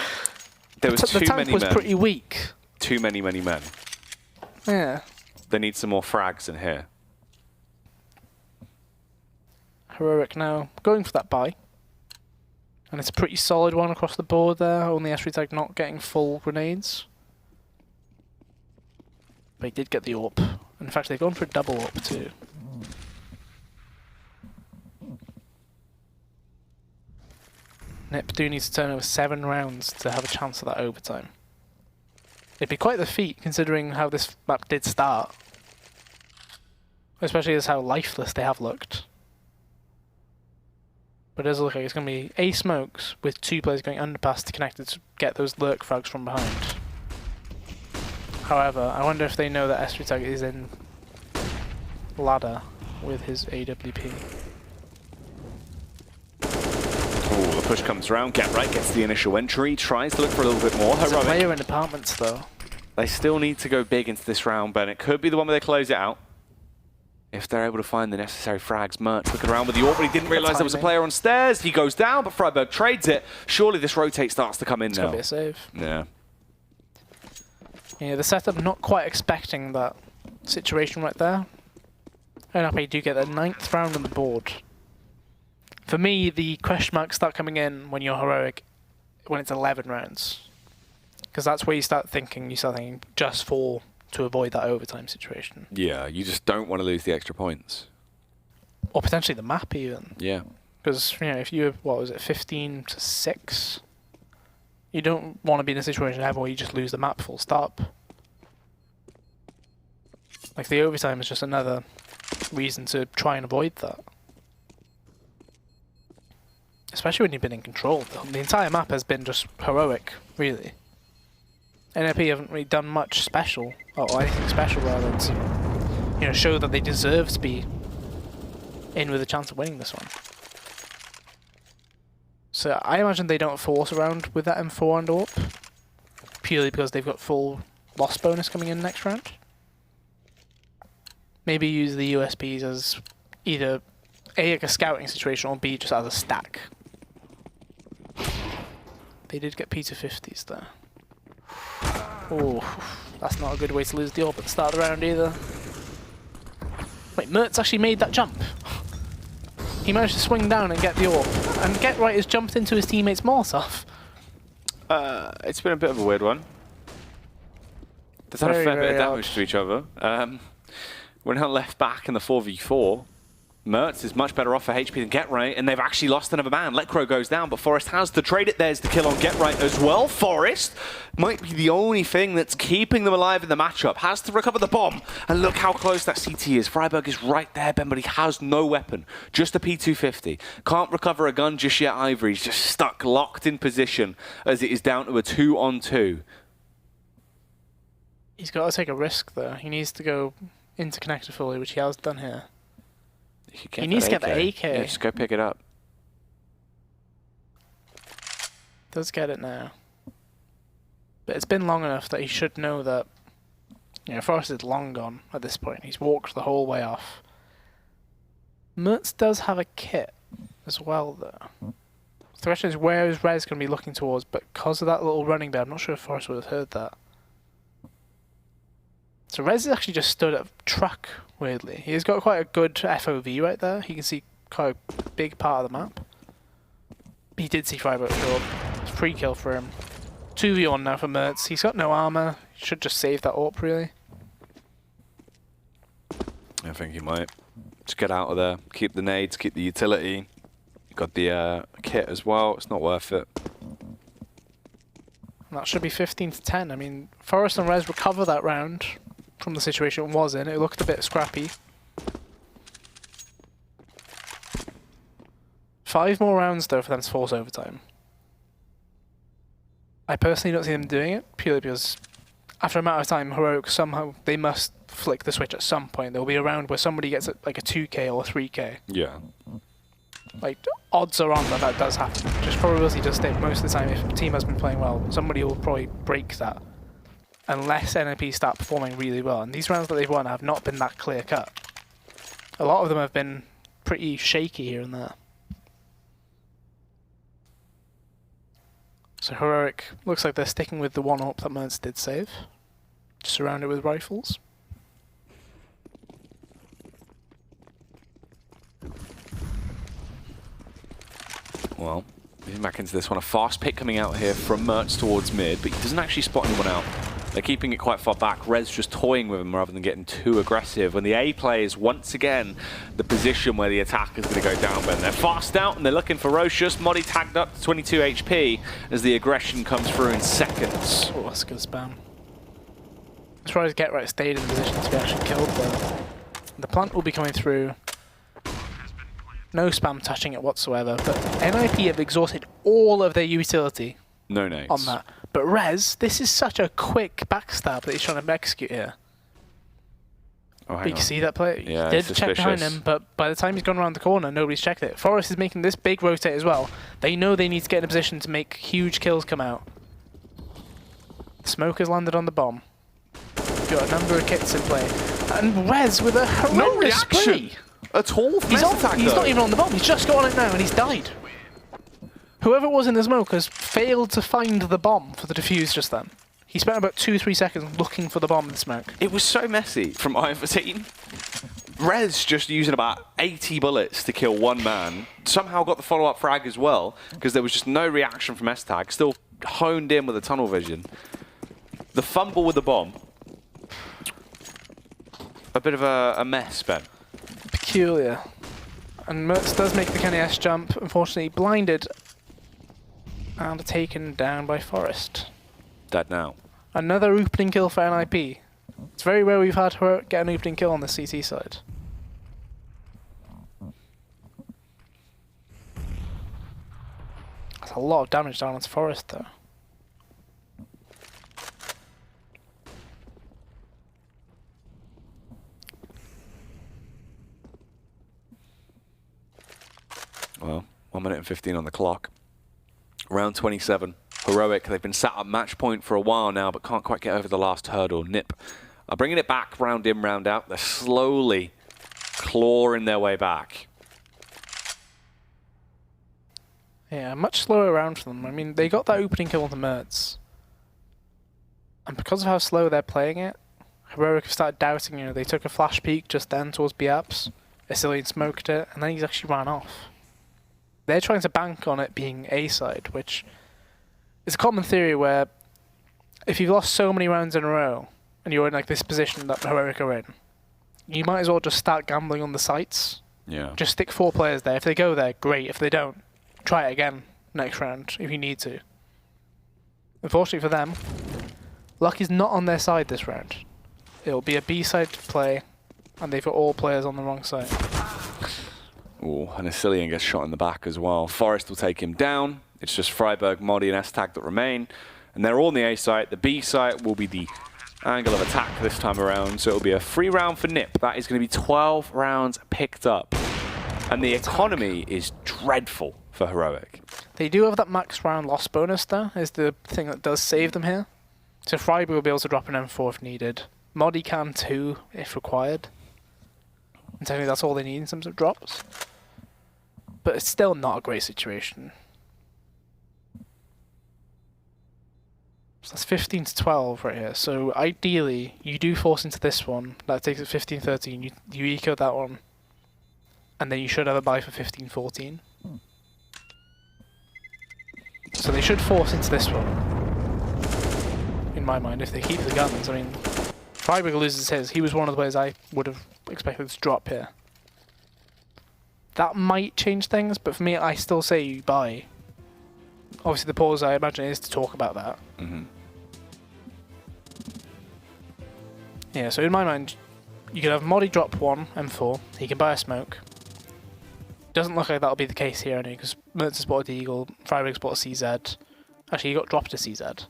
There was The too tank many was men. pretty weak. Too many men. Yeah. They need some more frags in here. Heroic now going for that buy. And it's a pretty solid one across the board there. Only S3 not getting full grenades. But he did get the AWP. In fact, they've gone for a double AWP too. Nip do need to turn over 7 rounds to have a chance at that overtime. It'd be quite the feat considering how this map did start. Especially as how lifeless they have looked. But it does look like it's going to be A smokes with 2 players going underpass to connect to get those lurk frags from behind. However, I wonder if they know that S3 is in ladder with his AWP. Oh, the push comes around. Get right, gets the initial entry, tries to look for a little bit more. There's a Heroic. player in apartments though. They still need to go big into this round, Ben. It could be the one where they close it out. If they're able to find the necessary frags. Mert looking around with the AWP, but he didn't realise there was a player on stairs. He goes down, but Freiburg trades it. Surely this rotate starts to come in now. It's going to be a save. Yeah. Yeah, the setup not quite expecting that situation right there. NRP do get their 9th round on the board. For me, the question marks start coming in when you're Heroic, when it's 11 rounds. Because that's where you start thinking just for to avoid that overtime situation. Yeah, you just don't want to lose the extra points. Or potentially the map even. Yeah. Because, if you, 15 to 6, you don't want to be in a situation ever where you just lose the map full stop. Like, the overtime is just another reason to try and avoid that. Especially when you've been in control. The entire map has been just Heroic, really. NRP haven't really done much special, or anything special rather, to show that they deserve to be in with a chance of winning this one. So I imagine they don't force around with that M4 and AWP, purely because they've got full loss bonus coming in next round. Maybe use the USPs as either A, like a scouting situation, or B, just as a stack. They did get P250s there. Oh, that's not a good way to lose the AWP at the start of the round either. Wait, Mertz actually made that jump. He managed to swing down and get the AWP. And Get Right has jumped into his teammate's Molotov. It's been a bit of a weird one. They've done a fair bit of damage to each other. We're now left back in the 4v4. Mertz is much better off for HP than Get Right, and they've actually lost another man. Lekro goes down, but Forest has to trade it. There's the kill on Get Right as well. Forest might be the only thing that's keeping them alive in the matchup. Has to recover the bomb, and look how close that CT is. Freiburg is right there, Ben, but he has no weapon. Just a P250. Can't recover a gun just yet either. He's just stuck, locked in position, as it is down to a 2-on-2. He's got to take a risk, though. He needs to go interconnected fully, which he has done here. He needs to get the AK. Yeah, just go pick it up. Does get it now. But it's been long enough that he should know that, Forrest is long gone at this point. He's walked the whole way off. Mertz does have a kit as well, though. The question is, where is Rez going to be looking towards? But because of that little running bit, I'm not sure if Forrest would have heard that. So Rez is actually just stood at a truck, weirdly. He's got quite a good FOV right there. He can see quite a big part of the map. He did see Freiburg show up. It's a free kill for him. 2v1 now for Mertz. He's got no armor. He should just save that AWP, really. I think he might. Just get out of there. Keep the nades, keep the utility. Got the kit as well. It's not worth it. And that should be 15 to 10. I mean, Forrest and Rez recover that round from the situation it was in. It looked a bit scrappy. 5 more rounds, though, for them to force overtime. I personally don't see them doing it, purely because after a matter of time, Heroic, somehow, they must flick the switch at some point. There'll be a round where somebody gets like a 2k or a 3k. Yeah. Like, odds are on that does happen. Just probability does stay most of the time. If the team has been playing well, somebody will probably break that. unless NIP start performing really well. And these rounds that they've won have not been that clear-cut. A lot of them have been pretty shaky here and there. So Heroic looks like they're sticking with the one-up that Mertz did save. Surround it with rifles. Well, moving back into this one, a fast pick coming out here from Mertz towards mid, but he doesn't actually spot anyone out. They're keeping it quite far back. Rez just toying with him rather than getting too aggressive. When the A play is once again the position where the attack is going to go down, but they're fast out and they're looking ferocious. Modi tagged up to 22 HP as the aggression comes through in seconds. Oh, that's good spam. As far as Get Right stayed in position to be actually killed though. The plant will be coming through. No spam touching it whatsoever, but NIP have exhausted all of their utility No nades. on that. But Rez, this is such a quick backstab that he's trying to execute here. Oh, But you can see that play. Yeah, He did check behind him, but by the time he's gone around the corner, nobody's checked it. Forest is making this big rotate as well. They know they need to get in a position to make huge kills come out. Smoke has landed on the bomb. Got a number of kits in play. And Rez with a horrendous No reaction spray. at all. He's not even on the bomb. He's just got on it now and he's died. Whoever was in the smoke has failed to find the bomb for the defuse just then. He spent about 2-3 seconds looking for the bomb in the smoke. It was so messy from either team. Rez just using about 80 bullets to kill one man. Somehow got the follow-up frag as well, because there was just no reaction from S-Tag. Still honed in with the tunnel vision. The fumble with the bomb. A bit of a mess, Ben. Peculiar. And Mertz does make the Kenny S jump, unfortunately blinded and taken down by Forest. Dead now. Another opening kill for NIP. It's very rare we've had her get an opening kill on the CT side. That's a lot of damage down onto Forest though. Well, 1 minute and 15 on the clock. Round 27. Heroic, they've been sat at match point for a while now, but can't quite get over the last hurdle. Nip are bringing it back, round in, round out. They're slowly clawing their way back. Yeah, much slower round for them. I mean, they got that opening kill on the Mertz. And because of how slow they're playing it, Heroic have started doubting, you know, they took a flash peek just then towards B-Apps. Asilian smoked it, and then he's actually ran off. They're trying to bank on it being A-side, which is a common theory where if you've lost so many rounds in a row, and you're in like this position that Heroic are in, you might as well just start gambling on the sites. Yeah. Just stick 4 players there. If they go there, great. If they don't, try it again next round if you need to. Unfortunately for them, luck is not on their side this round. It'll be a B-side play, and they've got all players on the wrong side. Ooh, and Asilian gets shot in the back as well. Forest will take him down. It's just Freiberg, Modi, and S-Tag that remain. And they're all on the A site. The B site will be the angle of attack this time around. So it'll be a free round for Nip. That is going to be 12 rounds picked up. And the economy is dreadful for Heroic. They do have that max round loss bonus, though, is the thing that does save them here. So Freiberg will be able to drop an M4 if needed. Modi can too, if required. And technically that's all they need in terms of drops. But it's still not a great situation. So that's 15 to 12 right here. So ideally, you do force into this one. That takes it 15-13. You eco that one. And then you should have a buy for 15-14. So they should force into this one. In my mind, if they keep the guns. I mean, Freiberg loses his. He was one of the players I would have expected to drop here. That might change things, but for me, I still say you buy. Obviously, the pause, I imagine, is to talk about that. Mm-hmm. Yeah, so in my mind, you could have Modi drop 1 M4. He can buy a smoke. Doesn't look like that'll be the case here, anyway, because Mertz has bought a Deagle, Freiberg's bought a CZ. Actually, he got dropped a CZ.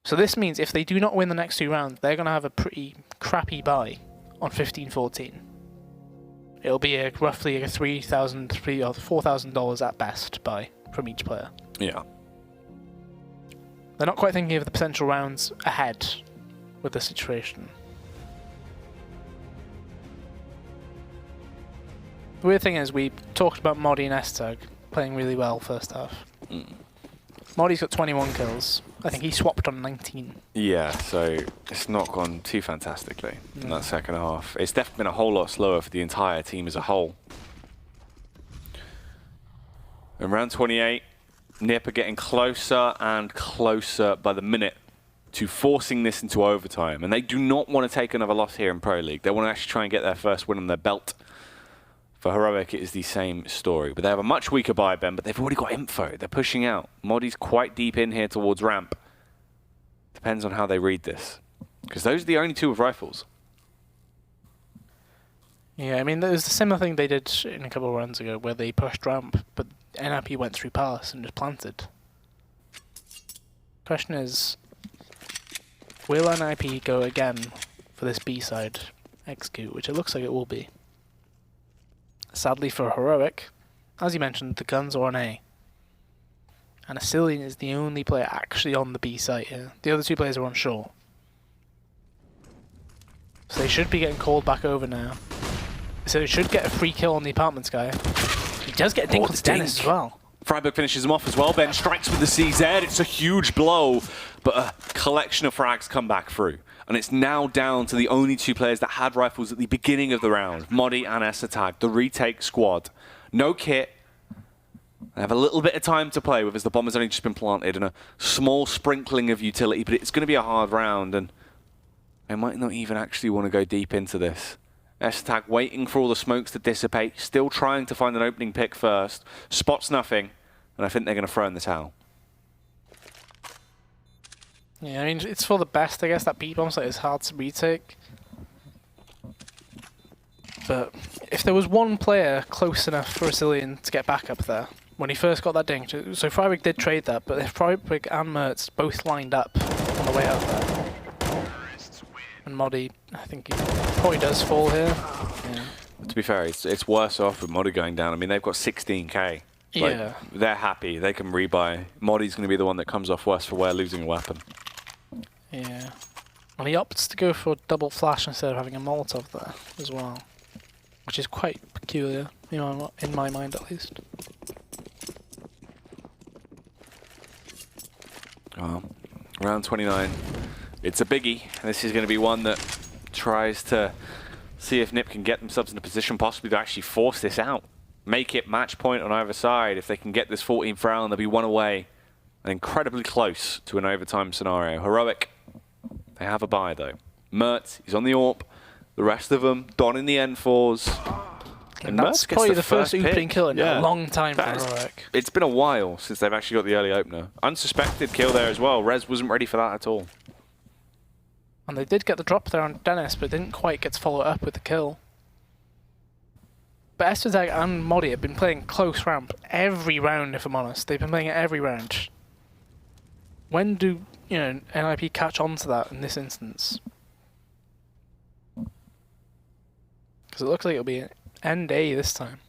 So this means if they do not win the next 2 rounds, they're going to have a pretty crappy buy on 15-14. It'll be roughly a $3,000 or $4,000 at best buy from each player. Yeah. They're not quite thinking of the potential rounds ahead with the situation. The weird thing is, we talked about Modi and S-Tag playing really well first half. Modi's got 21 kills. I think he swapped on 19. Yeah, so it's not gone too fantastically in that second half. It's definitely been a whole lot slower for the entire team as a whole. In round 28, Nip are getting closer and closer by the minute to forcing this into overtime. And they do not want to take another loss here in Pro League. They want to actually try and get their first win on their belt. For Heroic, it is the same story. But they have a much weaker buy, Ben, but they've already got info. They're pushing out. Modi's quite deep in here towards ramp. Depends on how they read this. Because those are the only two with rifles. Yeah, I mean, there's a similar thing they did in a couple of runs ago where they pushed ramp, but NIP went through Palace and just planted. Question is, will NIP go again for this B side execute, which it looks like it will be. Sadly for Heroic, as you mentioned, the guns are on A. And Asilian is the only player actually on the B site here. The other two players are on shore. So they should be getting called back over now. So he should get a free kill on the apartments guy. He does get a dink with Dennis as well. Freiburg finishes him off as well. Ben strikes with the CZ. It's a huge blow, but a collection of frags come back through. And it's now down to the only two players that had rifles at the beginning of the round, Modi and S-Tag, the retake squad. No kit. They have a little bit of time to play with as the bomber's only just been planted and a small sprinkling of utility, but it's going to be a hard round and they might not even actually want to go deep into this. S-Tag waiting for all the smokes to dissipate, still trying to find an opening pick first, spots nothing, and I think they're going to throw in the towel. Yeah, I mean, it's for the best, I guess. That B bomb site is hard to retake. But if there was one player close enough for Asilian to get back up there, when he first got that ding, so Freiburg did trade that, but if Freiburg and Mertz both lined up on the way out there, and Modi, I think he probably does fall here. Yeah. To be fair, it's worse off with Modi going down. I mean, they've got 16k. Yeah. They're happy. They can rebuy. Modi's going to be the one that comes off worse for wear, losing a weapon. Yeah. And he opts to go for double flash instead of having a Molotov there as well, which is quite peculiar, in my mind at least. Round 29. It's a biggie. This is going to be one that tries to see if Nip can get themselves in a position possibly to actually force this out. Make it match point on either side. If they can get this 14th round, they'll be one away and incredibly close to an overtime scenario. Heroic, they have a bye though. Mertz, he's on the AWP. The rest of them donning the N4s. And that's probably the first opening kill in a long time for Heroic. It's been a while since they've actually got the early opener. Unsuspected kill there as well. Rez wasn't ready for that at all. And they did get the drop there on Dennis, but didn't quite get to follow it up with the kill. But S-Tag and Modi have been playing close ramp every round, if I'm honest. They've been playing it every round. When do, NIP catch on to that in this instance? Because it looks like it'll be end A this time.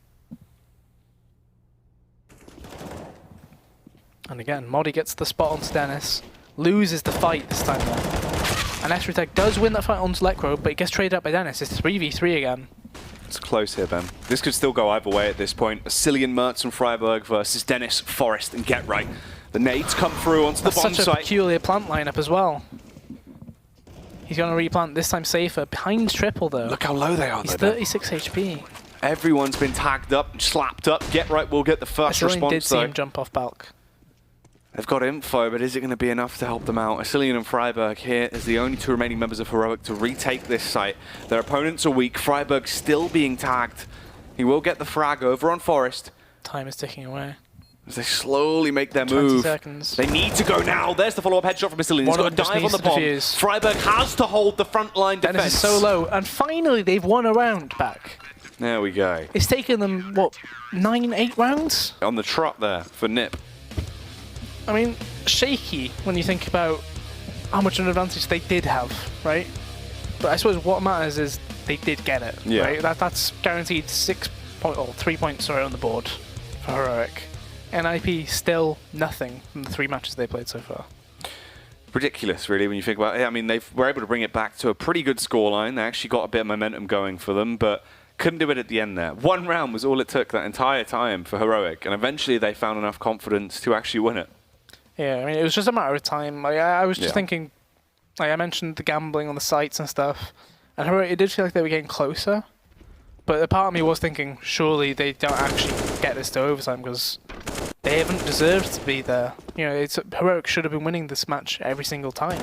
And again, Modi gets the spot onto Dennis, loses the fight this time though. And S-Tag does win that fight onto Lecro, but it gets traded up by Dennis. It's 3v3 again. It's close here, Ben. This could still go either way at this point. Asilian, Mertz and Freiburg versus Dennis, Forest and Get Right. The nades come through onto the bomb site. That's such a peculiar plant lineup as well. He's going to replant, this time safer. Behind triple though. Look how low they are. He's 36 HP. Everyone's been tagged up, slapped up. Get Right will get the first response did see him jump off Balk. They've got info, but is it going to be enough to help them out? Asilian and Freiburg here as the only two remaining members of Heroic to retake this site. Their opponents are weak. Freiburg still being tagged. He will get the frag over on Forest. Time is ticking away. As they slowly make their 20 move. seconds. They need to go now. There's the follow-up headshot from Asilian. He's got to dive on the bomb. Freiburg has to hold the front line defense. Dennis is so low. And finally, they've won a round back. There we go. It's taken them, what, 8 rounds? On the trot there for Nip. I mean, shaky when you think about how much of an advantage they did have, right? But I suppose what matters is they did get it, right? That's guaranteed 3 points on the board for Heroic. NIP still nothing from the 3 matches they played so far. ridiculous, really, when you think about it. I mean, they were able to bring it back to a pretty good scoreline. They actually got a bit of momentum going for them, but couldn't do it at the end there. One round was all it took that entire time for Heroic, and eventually they found enough confidence to actually win it. Yeah, I mean, it was just a matter of time. Like, I was just thinking, like I mentioned the gambling on the sites and stuff, and Heroic, it did feel like they were getting closer. But a part of me was thinking, surely they don't actually get this to overtime because they haven't deserved to be there. You know, Heroic should have been winning this match every single time.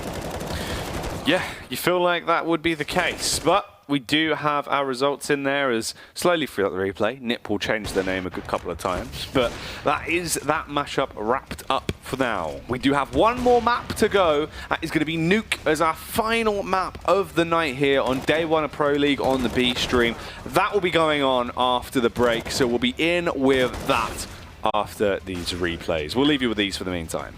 Yeah, you feel like that would be the case, but we do have our results in there as slowly throughout the replay. NIP will change their name a good couple of times, but that is that mashup wrapped up for now. We do have one more map to go. That is going to be Nuke as our final map of the night here on day one of Pro League on the B stream. That will be going on after the break, so we'll be in with that after these replays. We'll leave you with these for the meantime.